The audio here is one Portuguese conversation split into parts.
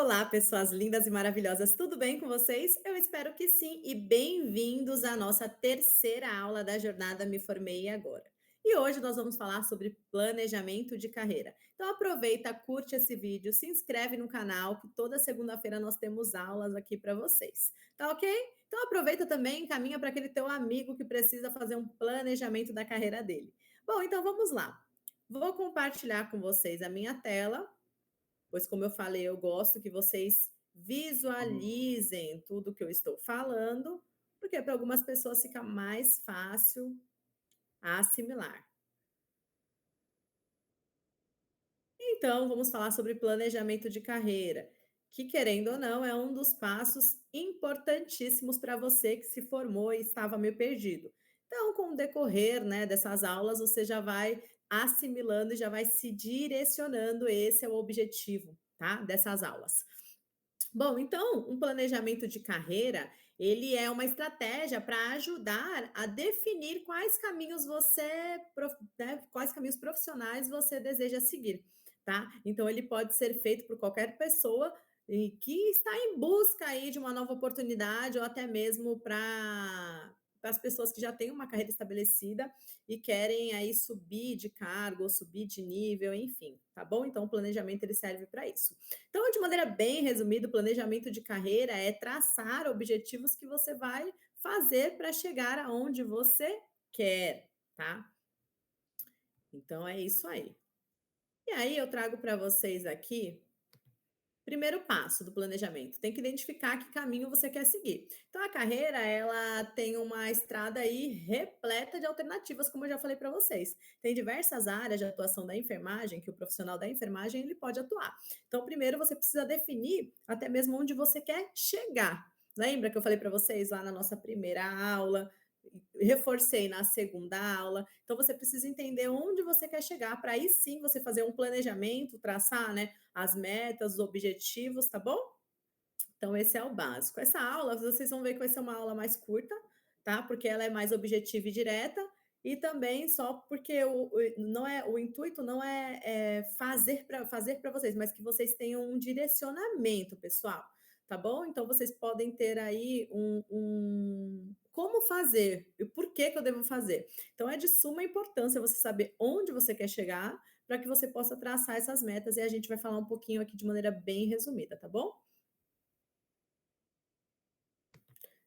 Olá, pessoas lindas e maravilhosas, tudo bem com vocês? Eu espero que sim, e bem-vindos à nossa terceira aula da jornada Me Formei Agora. E hoje nós vamos falar sobre planejamento de carreira. Então aproveita, curte esse vídeo, se inscreve no canal, que toda segunda-feira nós temos aulas aqui para vocês. Tá ok? Então aproveita também e encaminha para aquele teu amigo que precisa fazer um planejamento da carreira dele. Bom, então vamos lá. Vou compartilhar com vocês a minha tela, pois, como eu falei, eu gosto que vocês visualizem tudo que eu estou falando, porque para algumas pessoas fica mais fácil assimilar. Então, vamos falar sobre planejamento de carreira, que, querendo ou não, é um dos passos importantíssimos para você que se formou e estava meio perdido. Então, com o decorrer, né, dessas aulas, você já vai assimilando e já vai se direcionando. Esse é o objetivo, tá, dessas aulas. Bom, então, um planejamento de carreira, ele é uma estratégia para ajudar a definir quais caminhos quais caminhos profissionais você deseja seguir, tá? Então, ele pode ser feito por qualquer pessoa que está em busca aí de uma nova oportunidade, ou até mesmo para as pessoas que já têm uma carreira estabelecida e querem aí subir de cargo, ou subir de nível, enfim, tá bom? Então, o planejamento ele serve para isso. Então, de maneira bem resumida, o planejamento de carreira é traçar objetivos que você vai fazer para chegar aonde você quer, tá? Então, é isso aí. E aí, eu trago para vocês aqui primeiro passo do planejamento, tem que identificar que caminho você quer seguir. Então, a carreira, ela tem uma estrada aí repleta de alternativas, como eu já falei para vocês. Tem diversas áreas de atuação da enfermagem, que o profissional da enfermagem, ele pode atuar. Então, primeiro você precisa definir até mesmo onde você quer chegar. Lembra que eu falei para vocês lá na nossa primeira aula, reforcei na segunda aula. Então, você precisa entender onde você quer chegar, para aí sim você fazer um planejamento, traçar, né, as metas, os objetivos, tá bom? Então, esse é o básico. Essa aula, vocês vão ver que vai ser uma aula mais curta, tá? Porque ela é mais objetiva e direta, e também só porque não é, o intuito não é fazer para vocês, mas que vocês tenham um direcionamento, pessoal, tá bom? Então, vocês podem ter aí como fazer e por que eu devo fazer. Então, é de suma importância você saber onde você quer chegar para que você possa traçar essas metas, e a gente vai falar um pouquinho aqui de maneira bem resumida, tá bom?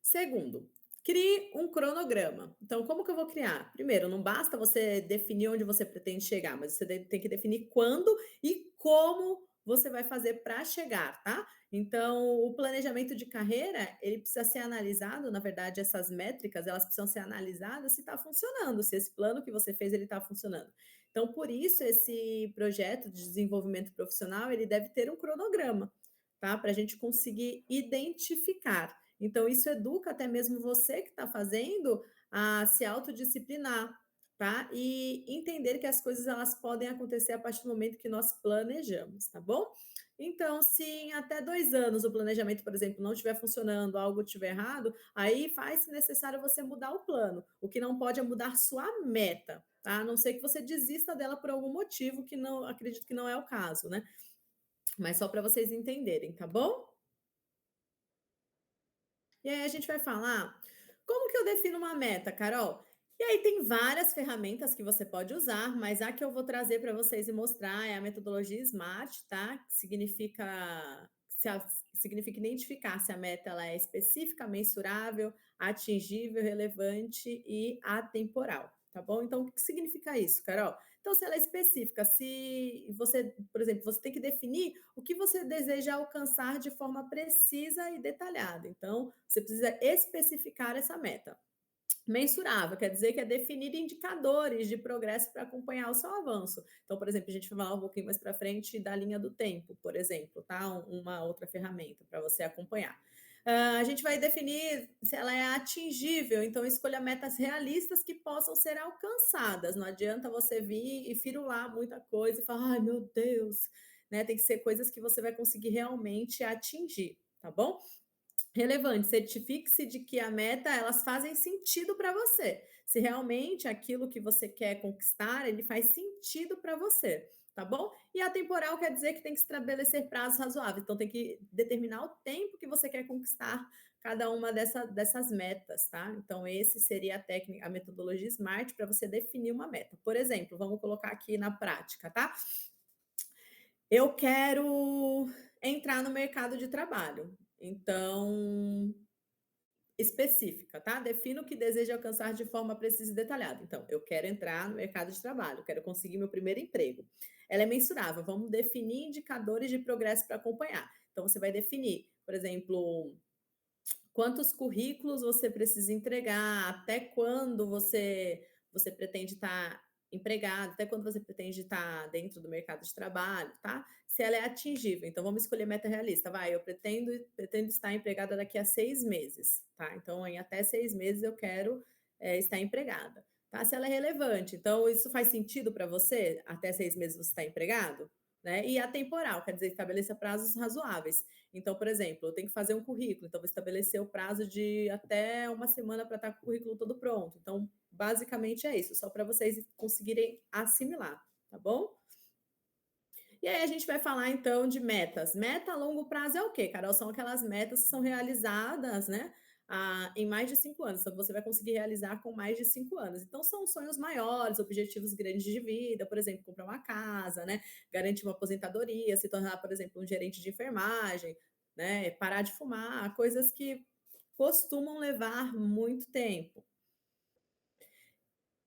Segundo, crie um cronograma. Então, como que eu vou criar? Primeiro, não basta você definir onde você pretende chegar, mas você tem que definir quando e como você vai fazer para chegar, tá? Então, o planejamento de carreira, ele precisa ser analisado, na verdade, essas métricas, elas precisam ser analisadas se está funcionando, se esse plano que você fez, ele está funcionando. Então, por isso, esse projeto de desenvolvimento profissional, ele deve ter um cronograma, tá? Para a gente conseguir identificar. Então, isso educa até mesmo você que está fazendo a se autodisciplinar, tá? E entender que as coisas elas podem acontecer a partir do momento que nós planejamos, tá bom? Então, se em até 2 anos o planejamento, por exemplo, não estiver funcionando, algo estiver errado, aí faz-se necessário você mudar o plano. O que não pode é mudar sua meta, tá? A não ser que você desista dela por algum motivo que não acredito que não é o caso, né? Mas só para vocês entenderem, tá bom? E aí a gente vai falar, como que eu defino uma meta, Carol? E aí tem várias ferramentas que você pode usar, mas a que eu vou trazer para vocês e mostrar é a metodologia SMART, tá? Que significa identificar se a meta ela é específica, mensurável, atingível, relevante e atemporal, tá bom? Então, o que significa isso, Carol? Então, se ela é específica, se você, por exemplo, você tem que definir o que você deseja alcançar de forma precisa e detalhada. Então, você precisa especificar essa meta. Mensurável, quer dizer que é definir indicadores de progresso para acompanhar o seu avanço. Então, por exemplo, a gente vai falar um pouquinho mais para frente da linha do tempo, por exemplo, tá? Uma outra ferramenta para você acompanhar. A gente vai definir se ela é atingível, então escolha metas realistas que possam ser alcançadas. Não adianta você vir e firular muita coisa e falar, ai meu Deus, né? Tem que ser coisas que você vai conseguir realmente atingir, tá bom? Relevante, certifique-se de que a meta, elas fazem sentido para você. Se realmente aquilo que você quer conquistar, ele faz sentido para você, tá bom? E atemporal quer dizer que tem que estabelecer prazos razoáveis, então tem que determinar o tempo que você quer conquistar cada uma dessas metas, tá? Então esse seria a metodologia SMART para você definir uma meta. Por exemplo, vamos colocar aqui na prática, tá? Eu quero entrar no mercado de trabalho, então específica, tá? Defina o que deseja alcançar de forma precisa e detalhada. Então, eu quero entrar no mercado de trabalho, quero conseguir meu primeiro emprego. Ela é mensurável, vamos definir indicadores de progresso para acompanhar. Então, você vai definir, por exemplo, quantos currículos você precisa entregar, até quando você pretende estar empregado, até quando você pretende estar dentro do mercado de trabalho, tá? Se ela é atingível, então vamos escolher meta realista, vai, eu pretendo estar empregada daqui a 6 meses, tá? Então em até 6 meses eu quero, estar empregada, tá? Se ela é relevante, então isso faz sentido para você? Até 6 meses você está empregado? Né? E atemporal, quer dizer, estabeleça prazos razoáveis. Então, por exemplo, eu tenho que fazer um currículo, então vou estabelecer o prazo de até uma semana para estar com o currículo todo pronto. Então, basicamente é isso, só para vocês conseguirem assimilar, tá bom? E aí a gente vai falar então de metas. Meta a longo prazo é o quê, Carol? São aquelas metas que são realizadas, né? Em mais de 5 anos, então você vai conseguir realizar com mais de 5 anos. Então, são sonhos maiores, objetivos grandes de vida, por exemplo, comprar uma casa, né? Garantir uma aposentadoria, se tornar, por exemplo, um gerente de enfermagem, né? Parar de fumar, coisas que costumam levar muito tempo.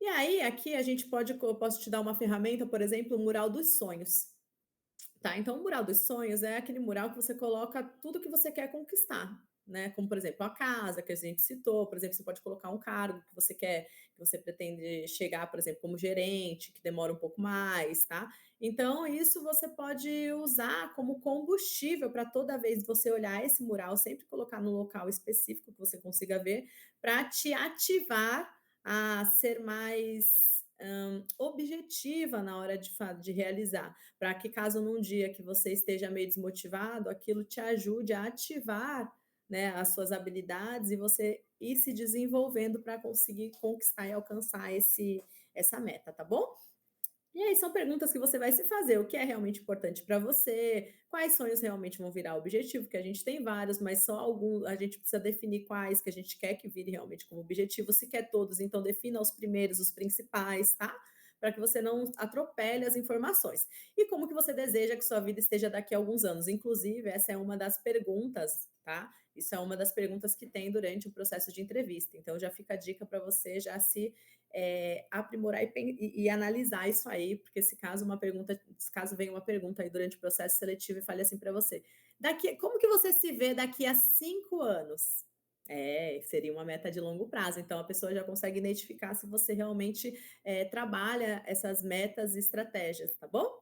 E aí, aqui a gente eu posso te dar uma ferramenta, por exemplo, o mural dos sonhos. Tá, então o mural dos sonhos é aquele mural que você coloca tudo que você quer conquistar, né? Como, por exemplo, a casa que a gente citou, por exemplo, você pode colocar um cargo que você quer, que você pretende chegar, por exemplo, como gerente, que demora um pouco mais, tá? Então, isso você pode usar como combustível para toda vez você olhar esse mural, sempre colocar no local específico que você consiga ver, para te ativar a ser mais objetiva na hora de realizar, para que caso num dia que você esteja meio desmotivado, aquilo te ajude a ativar, né, as suas habilidades e você ir se desenvolvendo para conseguir conquistar e alcançar essa meta, tá bom? E aí são perguntas que você vai se fazer, o que é realmente importante para você, quais sonhos realmente vão virar objetivo, que a gente tem vários, mas só alguns, a gente precisa definir quais que a gente quer que vire realmente como objetivo, se quer todos, então defina os primeiros, os principais, tá? Para que você não atropele as informações. E como que você deseja que sua vida esteja daqui a alguns anos? Inclusive, essa é uma das perguntas, tá? Isso é uma das perguntas que tem durante o processo de entrevista. Então, já fica a dica para você já se aprimorar e analisar isso aí, porque se caso venha uma pergunta aí durante o processo seletivo e fale assim para você, como que você se vê daqui a 5 anos? Seria uma meta de longo prazo, então a pessoa já consegue identificar se você realmente trabalha essas metas e estratégias, tá bom?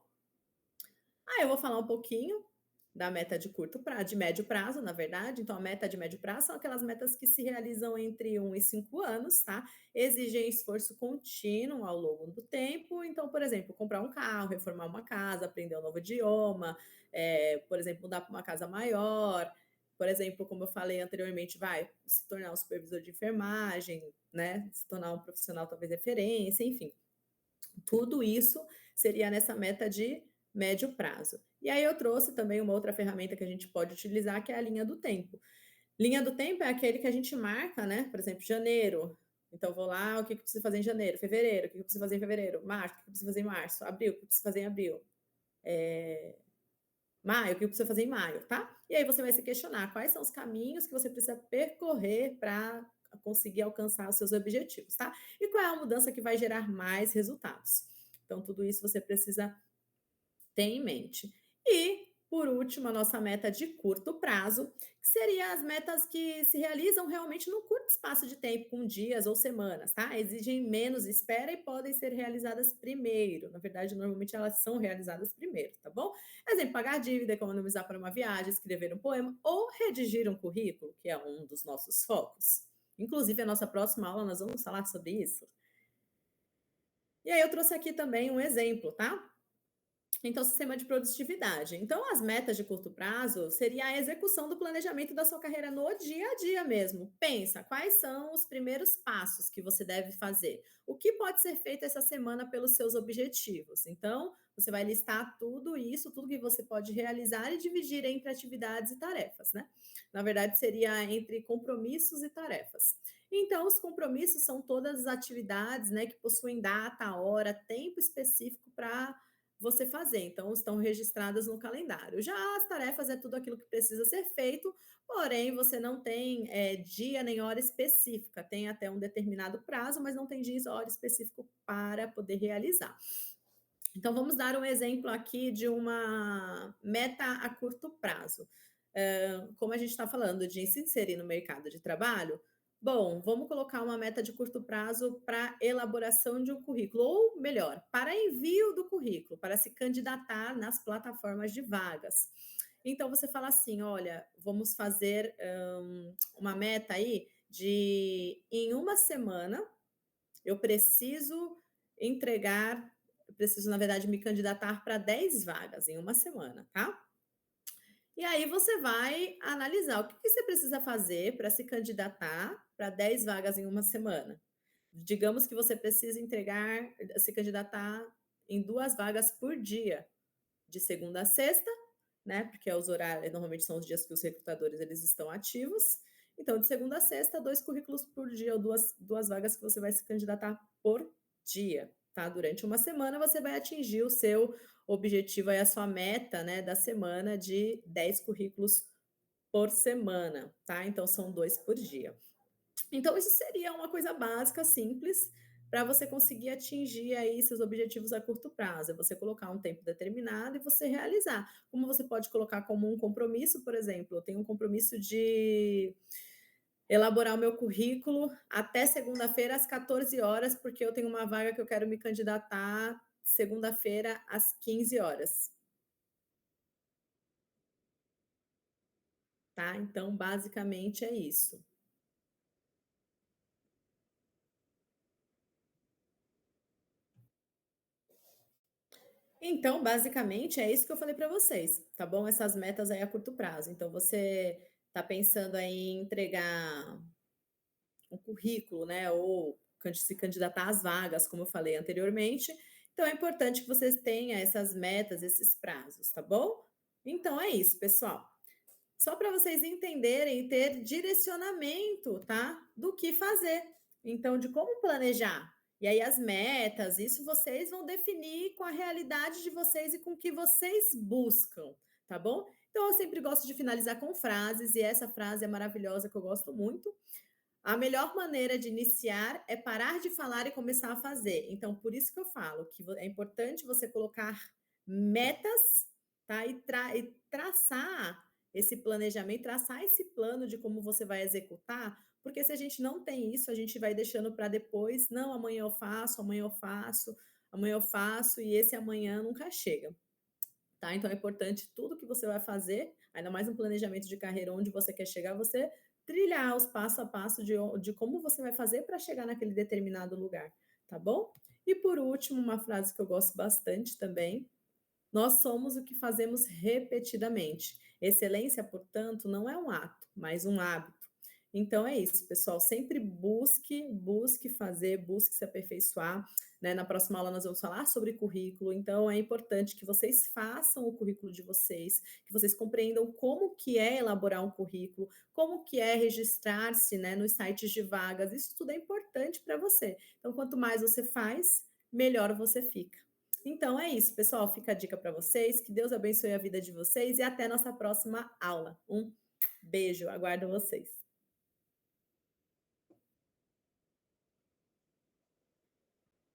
Eu vou falar um pouquinho da meta de curto prazo, de médio prazo, na verdade. Então, a meta de médio prazo são aquelas metas que se realizam entre 1 e 5 anos, tá? Exigem esforço contínuo ao longo do tempo. Então, por exemplo, comprar um carro, reformar uma casa, aprender um novo idioma, por exemplo, mudar para uma casa maior. Por exemplo, como eu falei anteriormente, vai se tornar um supervisor de enfermagem, né? Se tornar um profissional talvez referência, enfim. Tudo isso seria nessa meta de médio prazo. E aí eu trouxe também uma outra ferramenta que a gente pode utilizar, que é a linha do tempo. Linha do tempo é aquele que a gente marca, né? Por exemplo, janeiro. Então, vou lá, o que eu preciso fazer em janeiro? Fevereiro, o que eu preciso fazer em fevereiro? Março, o que eu preciso fazer em março? Abril, o que eu preciso fazer em abril? Maio, o que eu preciso fazer em maio, tá? E aí você vai se questionar quais são os caminhos que você precisa percorrer para conseguir alcançar os seus objetivos, tá? E qual é a mudança que vai gerar mais resultados. Então, tudo isso você precisa tem em mente. E, por último, a nossa meta de curto prazo, que seria as metas que se realizam realmente num curto espaço de tempo, com dias ou semanas, tá? Exigem menos espera e podem ser realizadas primeiro. Na verdade, normalmente elas são realizadas primeiro, tá bom? Exemplo, pagar dívida, economizar para uma viagem, escrever um poema ou redigir um currículo, que é um dos nossos focos. Inclusive, a nossa próxima aula nós vamos falar sobre isso. E aí eu trouxe aqui também um exemplo, tá? Então, sistema de produtividade. Então, as metas de curto prazo seria a execução do planejamento da sua carreira no dia a dia mesmo. Pensa, quais são os primeiros passos que você deve fazer? O que pode ser feito essa semana pelos seus objetivos? Então, você vai listar tudo isso, tudo que você pode realizar e dividir entre atividades e tarefas, né? Na verdade, seria entre compromissos e tarefas. Então, os compromissos são todas as atividades, né, que possuem data, hora, tempo específico para você fazer. Então, estão registradas no calendário. Já as tarefas é tudo aquilo que precisa ser feito, porém, você não tem dia nem hora específica. Tem até um determinado prazo, mas não tem dia e hora específico para poder realizar. Então, vamos dar um exemplo aqui de uma meta a curto prazo. Como a gente está falando de se inserir no mercado de trabalho, bom, vamos colocar uma meta de curto prazo para elaboração de um currículo, ou melhor, para envio do currículo, para se candidatar nas plataformas de vagas. Então, você fala assim: olha, vamos fazer uma meta aí de em uma semana eu preciso entregar, eu preciso, na verdade, me candidatar para 10 vagas em uma semana, tá? E aí você vai analisar o que, que você precisa fazer para se candidatar para 10 vagas em uma semana. Digamos que você precisa entregar, se candidatar em 2 vagas por dia, de segunda a sexta, né? Porque os horários normalmente são os dias que os recrutadores eles estão ativos. Então, de segunda a sexta, 2 currículos por dia, ou duas vagas que você vai se candidatar por dia, tá? Durante uma semana, você vai atingir o seu objetivo, aí, a sua meta, né, da semana de 10 currículos por semana, tá? Então, são 2 por dia. Então, isso seria uma coisa básica, simples, para você conseguir atingir aí seus objetivos a curto prazo. É você colocar um tempo determinado e você realizar. Como você pode colocar como um compromisso, por exemplo, eu tenho um compromisso de elaborar o meu currículo até segunda-feira às 14 horas, porque eu tenho uma vaga que eu quero me candidatar segunda-feira às 15 horas, tá? Então, basicamente é isso. Então, basicamente, é isso que eu falei para vocês, tá bom? Essas metas aí a curto prazo. Então, você está pensando aí em entregar um currículo, né? Ou se candidatar às vagas, como eu falei anteriormente. Então, é importante que vocês tenham essas metas, esses prazos, tá bom? Então, é isso, pessoal. Só para vocês entenderem e ter direcionamento, tá? Do que fazer. Então, de como planejar. E aí, as metas, isso vocês vão definir com a realidade de vocês e com o que vocês buscam, tá bom? Então, eu sempre gosto de finalizar com frases, e essa frase é maravilhosa que eu gosto muito. A melhor maneira de iniciar é parar de falar e começar a fazer. Então, por isso que eu falo que é importante você colocar metas, tá? E traçar esse planejamento, traçar esse plano de como você vai executar, porque se a gente não tem isso, a gente vai deixando para depois. Não, amanhã eu faço, amanhã eu faço, amanhã eu faço, e esse amanhã nunca chega. Tá? Então é importante tudo que você vai fazer, ainda mais um planejamento de carreira onde você quer chegar, você trilhar os passo a passo de como você vai fazer para chegar naquele determinado lugar, tá bom? E por último, uma frase que eu gosto bastante também: nós somos o que fazemos repetidamente. Excelência, portanto, não é um ato, mas um hábito. Então é isso, pessoal. Sempre busque fazer, busque se aperfeiçoar. Né? Na próxima aula nós vamos falar sobre currículo. Então é importante que vocês façam o currículo de vocês, que vocês compreendam como que é elaborar um currículo, como que é registrar-se, né, nos sites de vagas. Isso tudo é importante para você. Então, quanto mais você faz, melhor você fica. Então é isso, pessoal. Fica a dica para vocês. Que Deus abençoe a vida de vocês e até nossa próxima aula. Um beijo, aguardo vocês.